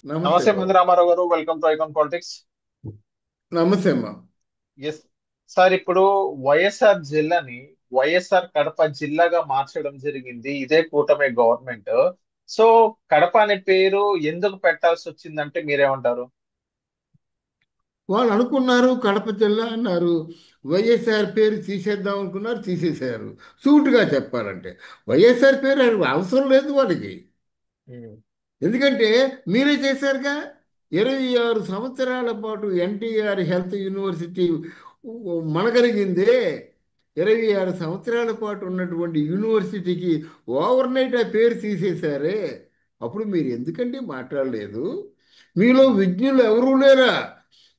నమస్తే నమస్తే బాబు. మంది రామారావు గారు, వెల్కమ్ టు ఐకాన్ పాలిటిక్స్. నమస్తే అమ్మా. ఎస్ సార్, ఇప్పుడు వైఎస్ఆర్ జిల్లాని వైఎస్ఆర్ కడప జిల్లాగా మార్చడం జరిగింది ఇదే కూటమి గవర్నమెంట్. సో కడప అనే పేరు ఎందుకు పెట్టాల్సి వచ్చిందంటే మీరేమంటారు? వాళ్ళు అనుకున్నారు కడప జిల్లా అన్నారు. వైఎస్ఆర్ పేరు తీసేద్దాం అనుకున్నారు, తీసేశారు. సూటుగా చెప్పాలంటే వైఎస్ఆర్ పేరు అవసరం లేదు వాళ్ళకి. ఉమ్. ఎందుకంటే మీరే చేశారుగా. 26 సంవత్సరాల పాటు ఎన్టీఆర్ హెల్త్ యూనివర్సిటీ మనగలిగిందే. 26 సంవత్సరాల పాటు ఉన్నటువంటి యూనివర్సిటీకి ఓవర్ నైట్ ఆ పేరు తీసేశారే. అప్పుడు మీరు ఎందుకండి మాట్లాడలేదు? మీలో విజ్ఞులు ఎవరూ లేరా?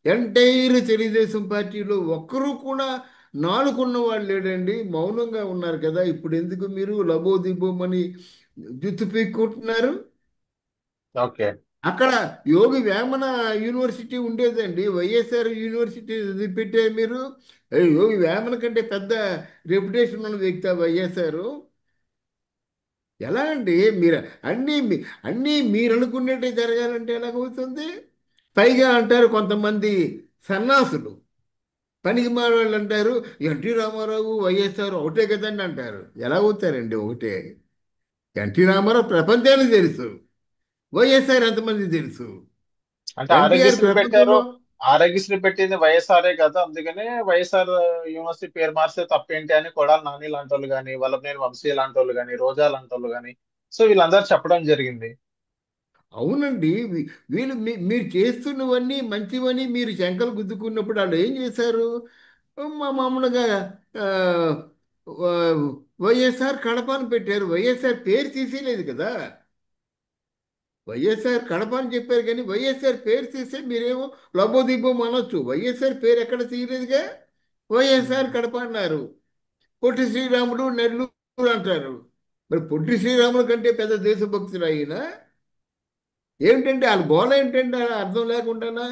ఎంటైర్ తెలుగుదేశం పార్టీలో ఒక్కరూ కూడా నాలుగున్న వాళ్ళు లేడండి, మౌనంగా ఉన్నారు కదా. ఇప్పుడు ఎందుకు మీరు లబోదిబోమని జుత్తు పీక్కుంటున్నారు? ఓకే. అక్కడ యోగి వేమన యూనివర్సిటీ ఉండేదండి, వైఎస్ఆర్ యూనివర్సిటీ ఇది పెట్టారు మీరు. యోగి వేమన కంటే పెద్ద రెప్యుటేషన్ ఉన్న వ్యక్తి వైఎస్ఆర్. ఎలా అండి మీరు? అన్నీ అన్నీ మీరు అనుకున్నట్టే జరగాలంటే ఎలాగవుతుంది? పైగా అంటారు కొంతమంది సన్నాసులు, పనికి మాలోళ్ళు అంటారు ఎన్టీ రామారావు వైఎస్ఆర్ ఒకటే కదండి అంటారు. ఎలా అవుతారండి ఒకటే? ఎన్టీ రామారావు ప్రపంచానికి తెలుసు, వైఎస్ఆర్ ఎంతమంది తెలుసు? అంటే ఎన్టీఆర్ ఆరోగ్యశ్రీ పెట్టారు. ప్రపంచంలో. ఆరోగ్యశ్రీ పెట్టింది వైఎస్ఆర్ఏ కదా, అందుకనే వైఎస్ఆర్ యూనివర్సిటీ పేరు మార్చితే తప్పేంటి అని కొడాలి నాని లాంటి వాళ్ళు కానీ, వల్లభనేని వంశీ లాంటి వాళ్ళు కానీ, రోజా లాంటి వాళ్ళు కానీ, సో వీళ్ళందరూ చెప్పడం జరిగింది. అవునండి. వీళ్ళు మీరు చేస్తున్నవన్నీ మంచివని మీరు శంకలు గుద్దుకున్నప్పుడు వాళ్ళు ఏం చేశారు? మామూలుగా ఆ, వైఎస్ఆర్ కడప అని పెట్టారు. వైఎస్ఆర్ పేరు తీసేయలేదు కదా. వైఎస్ఆర్ కడప అని చెప్పారు కానీ వైఎస్ఆర్ పేరు తీస్తే మీరేమో లబోదిబోం అనొచ్చు. వైఎస్ఆర్ పేరు ఎక్కడ తీయలేదుగా. వైఎస్ఆర్ కడప అన్నారు. పొట్టి శ్రీరాముడు నెల్లూరు అంటారు. మరి పొట్టి శ్రీరాముడు కంటే పెద్ద దేశభక్తుడు అయినా ఏమిటంటే వాళ్ళ గోల ఏంటంటే అర్థం లేకుండానా?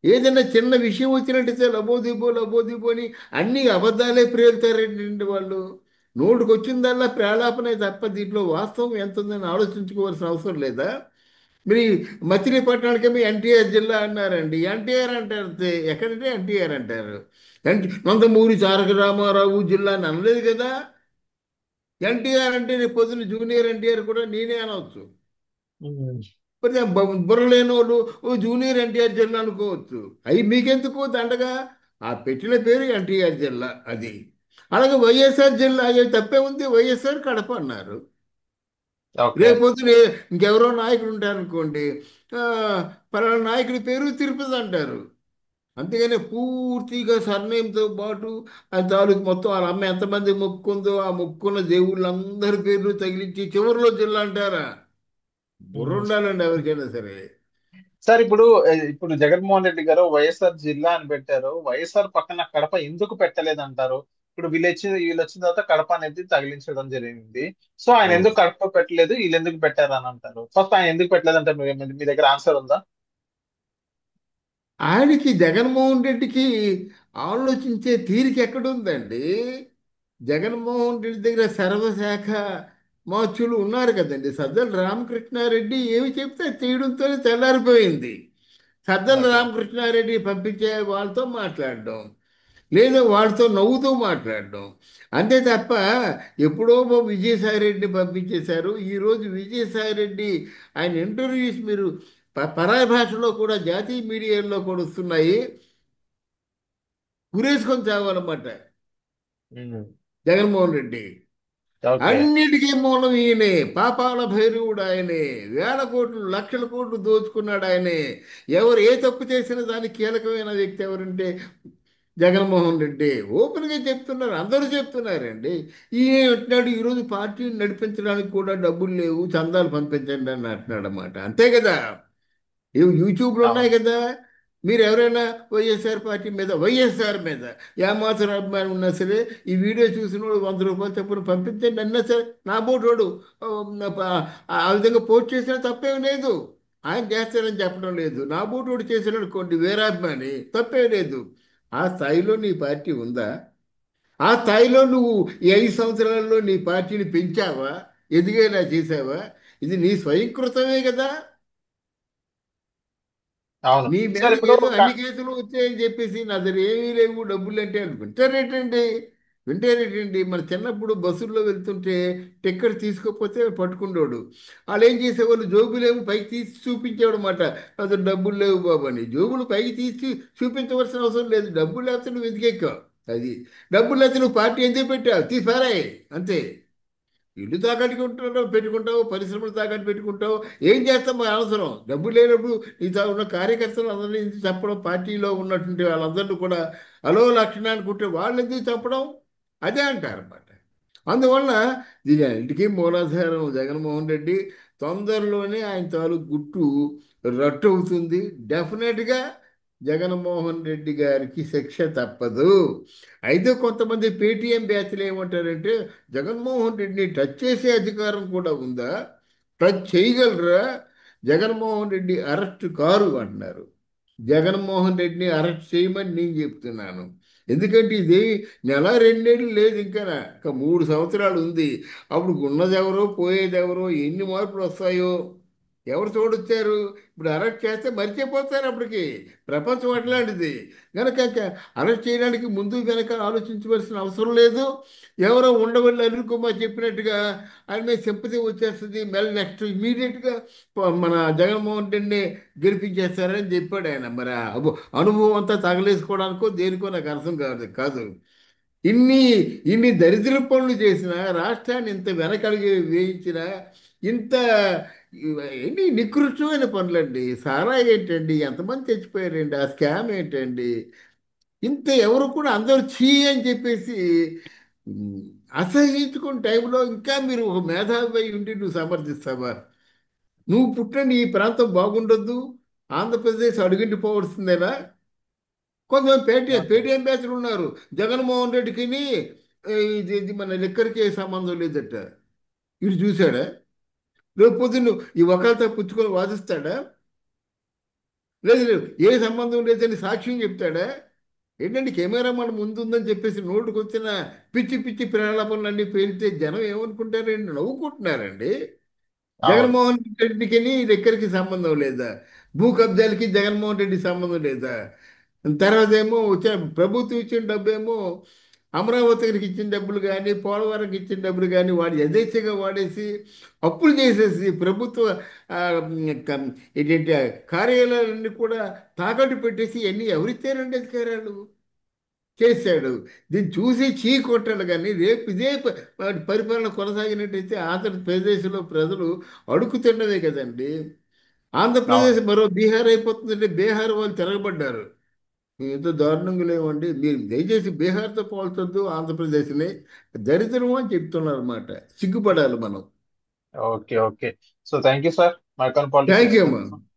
ఏదైనా చిన్న విషయం వచ్చినట్టయితే లబోదిబో లబోదిబో అని అన్ని అబద్ధాలే ప్రేలుతారేంటండి వాళ్ళు. నోటికి వచ్చిందల్లా ప్రేలాపనే తప్ప దీంట్లో వాస్తవం ఎంత ఉందని ఆలోచించుకోవాల్సిన అవసరం లేదా? మీరు మచిలీపట్నానికేమో ఎన్టీఆర్ జిల్లా అన్నారండి. ఎన్టీఆర్ అంటారు, ఎక్కడంటే ఎన్టీఆర్ అంటారు. నందమూరి తారక రామారావు జిల్లా అని అనలేదు కదా. ఎన్టీఆర్ అంటే రేపు పొద్దున్న జూనియర్ ఎన్టీఆర్ కూడా నేనే అనవచ్చు. ఉమ్. మరి బుర్ర లేని వాళ్ళు ఓ జూనియర్ ఎన్టీఆర్ జిల్లా అనుకోవచ్చు. అవి మీకెందుకు దండగా? ఆ పెట్టిన పేరు ఎన్టీఆర్ జిల్లా అది. అలాగే వైఎస్ఆర్ జిల్లా అయ్యే తప్పే ఉంది. వైఎస్ఆర్ కడప అన్నారు. ఓకే. రేపొద్దున ఇంకెవరో నాయకుడు ఉంటారనుకోండి, ఆ, పలానా నాయకుడి పేరు తిరుపతి అంటారు. అంతేగాని పూర్తిగా సర్నేమ్తో పాటు ఆ తాలూకు మొత్తం వాళ్ళ అమ్మ ఎంతమంది మొక్కుందో ఆ మొక్కున్న దేవుళ్ళందరి పేర్లు తగిలించి చివరిలో జిల్లా అంటారా? బుర్ర ఉండాలండి ఎవరికైనా సరే. సార్, ఇప్పుడు జగన్మోహన్ రెడ్డి గారు వైఎస్ఆర్ జిల్లా అని పెట్టారు. వైఎస్ఆర్ పక్కన కడప ఎందుకు పెట్టలేదంటారు? ఇప్పుడు వీళ్ళు వచ్చిన తర్వాత కడప అనేది తగిలించడం జరిగింది. సో ఆయన అవును. ఎందుకు కడప పెట్టలేదు, వీళ్ళు ఎందుకు పెట్టారు అని అంటారు. ఫస్ట్ ఆయన ఎందుకు పెట్టలేదు అంటే మీ దగ్గర ఆన్సర్ ఉందా? ఆయనకి జగన్మోహన్ రెడ్డికి ఆలోచించే తీరిక ఎక్కడుందండి? జగన్మోహన్ రెడ్డి దగ్గర సర్వశాఖ మార్చులు ఉన్నారు కదండి. సజ్జల రామకృష్ణారెడ్డి ఏమి చెప్తే తీయడంతో తెల్లారిపోయింది. సజ్జల ఓకే. రామకృష్ణారెడ్డి పంపించే వాళ్ళతో మాట్లాడడం, లేదా వాళ్ళతో నవ్వుతూ మాట్లాడడం. అంతే తప్ప ఎప్పుడో విజయసాయిరెడ్డిని పంపించేశారు. ఈరోజు విజయసాయిరెడ్డి ఆయన ఇంటర్వ్యూస్ మీరు పరాయి భాషలో కూడా జాతీయ మీడియాలో కూడా వస్తున్నాయి. గురేసుకొని చావాలన్నమాట ఉమ్. జగన్మోహన్ రెడ్డి. ఓకే. అన్నిటికీ మూలం ఈయనే. పాపాల భైరవుడు ఆయనే. వేల కోట్లు లక్షల కోట్లు దోచుకున్నాడు ఆయనే. ఎవరు ఏ తప్పు చేసినా దానికి కీలకమైన వ్యక్తి ఎవరంటే జగన్మోహన్ రెడ్డి. ఓపెన్గా చెప్తున్నారు, అందరూ చెప్తున్నారండి. ఈయన అంటున్నాడు ఈరోజు పార్టీని నడిపించడానికి కూడా డబ్బులు లేవు, చందాలు పంపించండి అని అంటున్నాడు అన్నమాట. అంతే కదా. యూట్యూబ్లో ఉన్నాయి అవును. కదా. మీరు ఎవరైనా వైఎస్ఆర్ పార్టీ మీద, వైఎస్ఆర్ మీద ఏమాత్రం అభిమానం ఉన్నా సరే ఈ వీడియో చూసిన వాడు ₹100 చొప్పున పంపించండి అన్నా సరే నా బోటోడు ఆ విధంగా పోస్ట్ చేసినా తప్పేం లేదు. ఆయన చేస్తారని చెప్పడం లేదు. నా బోటోడు చేశాడు అనుకోండి వీరాభిమాని, తప్పేం లేదు. ఆ స్థాయిలో నీ పార్టీ ఉందా? ఆ స్థాయిలో నువ్వు ఈ 5 సంవత్సరాల్లో నీ పార్టీని పెంచావా? ఎదిగేలా చేసావా? ఇది నీ స్వయంకృతమే కదా. అవును నీ సార్. మీదకి ఇప్పుడు ఏదో అన్ని కేసులు వచ్చాయని చెప్పేసి నా దగ్గర ఏమీ లేవు డబ్బులు అంటే వింటారేటండి? వింటారేటండి? మన చిన్నప్పుడు బస్సుల్లో వెళ్తుంటే టిక్కెట్ తీసుకోకపోతే పట్టుకుండోడు. వాళ్ళు ఏం చేసేవాళ్ళు, జోబులేమో పైకి తీసి చూపించేవాడు అనమాట. అసలు డబ్బులు లేవు బాబు అని. జోబులు పైకి తీసి చూపించవలసిన అవసరం లేదు. డబ్బులు లేకపోతే నువ్వు ఎందుకు ఎక్కావు? అది డబ్బులు లేకపోతే నువ్వు పార్టీ ఎందుకు పెట్టావు? తీసి పారాయి అంతే. ఇల్లు తాకట్టు పెట్టుకుంటావు, పరిశ్రమలు తాకట్టు పెట్టుకుంటావు. ఏం చేస్తాం మన అవసరం? డబ్బు లేనప్పుడు ఈ ఉన్న కార్యకర్తలు అందరినీ ఎందుకు చంపడం? పార్టీలో ఉన్నటువంటి వాళ్ళందరినీ కూడా అలో లక్షణానికి ఉంటే వాళ్ళు ఎందుకు చంపడం? అదే అంటారు అన్నమాట. అందువలన దీని ఇంటికి మూలాధారం జగన్మోహన్ రెడ్డి. తొందరలోనే ఆయన తాలూకు గుట్టు రట్టు అవుతుంది. డెఫినెట్గా జగన్మోహన్ రెడ్డి గారికి శిక్ష తప్పదు. అయితే కొంతమంది పేటీఎం బ్యాచ్లు ఏమంటారంటే, జగన్మోహన్ రెడ్డిని టచ్ చేసే అధికారం కూడా ఉందా? టచ్ చేయగలరా? జగన్మోహన్ రెడ్డి అరెస్ట్ కారు అంటున్నారు. జగన్మోహన్ రెడ్డిని అరెస్ట్ చేయమని నేను చెప్తున్నాను. ఎందుకంటే ఇది నెల రెండేళ్ళు లేదు, ఇంకా 3 సంవత్సరాలు ఉంది. అప్పుడు ఉన్నదెవరో పోయేదెవరో ఎన్ని మార్పులు వస్తాయో ఎవరు చూడొచ్చారు? ఇప్పుడు అరెస్ట్ చేస్తే మర్చిపోతారు అప్పటికి. ప్రపంచం అట్లాంటిది. కనుక అరెస్ట్ చేయడానికి ముందు వెనక ఆలోచించవలసిన అవసరం లేదు. ఎవరో ఉండవల్లి అనిల్ కుమార్ చెప్పినట్టుగా ఆయన మీద సింపతి వచ్చేస్తుంది. మళ్ళీ నెక్స్ట్ ఇమీడియట్గా మన జగన్మోహన్ రెడ్డిని గెలిపించేస్తారని చెప్పాడు ఆయన. మరి ఆ అనుభవం అంతా తగలేసుకోవడానికో దేనికో నాకు అర్థం కాదు కాదు. ఇన్ని ఇన్ని దరిద్ర పనులు చేసిన, రాష్ట్రాన్ని ఇంత వెనకడిగి వేయించిన, ఇంత ఎన్ని నికృష్టమైన పనులండి. సారా ఏంటండి? ఎంతమంది చచ్చిపోయారండి? ఆ స్కామ్ ఏంటండి? ఇంత ఎవరు కూడా అందరూ చీ అని చెప్పేసి ఉమ్, అసహించుకున్న టైంలో ఇంకా మీరు ఒక మేధావి అయి ఉండి నువ్వు సమర్థిస్తావా? నువ్వు పుట్టిన ఈ ప్రాంతం బాగుండొద్దు, ఆంధ్రప్రదేశ్ అడుగింటి పోవలసిందేనా? కొంతమంది ఓకే. పేటీఎం బ్యాచ్లు ఉన్నారు. జగన్మోహన్ రెడ్డికి ఇది మన లిక్కర్కి ఏ సంబంధం లేదట. ఇటు చూశాడా? రేపు పొద్దున్న ఈ వకాలతో పుచ్చుకొని వాదిస్తాడా? లేదు లేదు, ఏ సంబంధం లేదని సాక్ష్యం చెప్తాడా? ఏంటంటే కెమెరా మన ముందు ఉందని చెప్పేసి నోటుకు వచ్చిన పిచ్చి పిచ్చి ప్రేలాపనలన్నీ పేలితే జనం ఏమనుకుంటారండి? నవ్వుకుంటున్నారండి. అవును. జగన్మోహన్ రెడ్డికి దగ్గరికి సంబంధం లేదా? భూ కబ్జాలకి జగన్మోహన్ రెడ్డి సంబంధం లేదా? తర్వాత ఏమో వచ్చే ప్రభుత్వం ఇచ్చిన డబ్బు ఏమో అమరావతికి ఇచ్చిన డబ్బులు కానీ, పోలవరంకి ఇచ్చిన డబ్బులు కానీ వాడు యథేచ్ఛగా వాడేసి అప్పులు చేసేసి ప్రభుత్వ ఆ, కం- ఏంటంటే కార్యాలయాలన్నీ కూడా తాకట్టు పెట్టేసి ఎన్ని ఎవరిచ్చారండి అధికారాలు? చేశాడు. దీన్ని చూసి చీ కొట్టాడు. కానీ రేపు ఇదే పరిపాలన కొనసాగినట్టయితే ఆంధ్రప్రదేశ్లో ప్రజలు అడుగు తిన్నదే కదండి. ఆంధ్రప్రదేశ్ అవును. మరో బీహార్ అయిపోతుందంటే బీహార్ వాళ్ళు తిరగబడ్డారు. మేము ఎంతో దారుణంగా లేవండి, మీరు దయచేసి బీహార్తో పోల్చొద్దు ఆంధ్రప్రదేశ్ని, దరిద్రం అని చెప్తున్నారు అన్నమాట. సిగ్గుపడాలి మనం. Okay. Okay. So thank you sir. మైకాన్ పాలిటిక్స్ థ్యాంక్ యూ అమ్మా. ఎక్స్ప్లెయిన్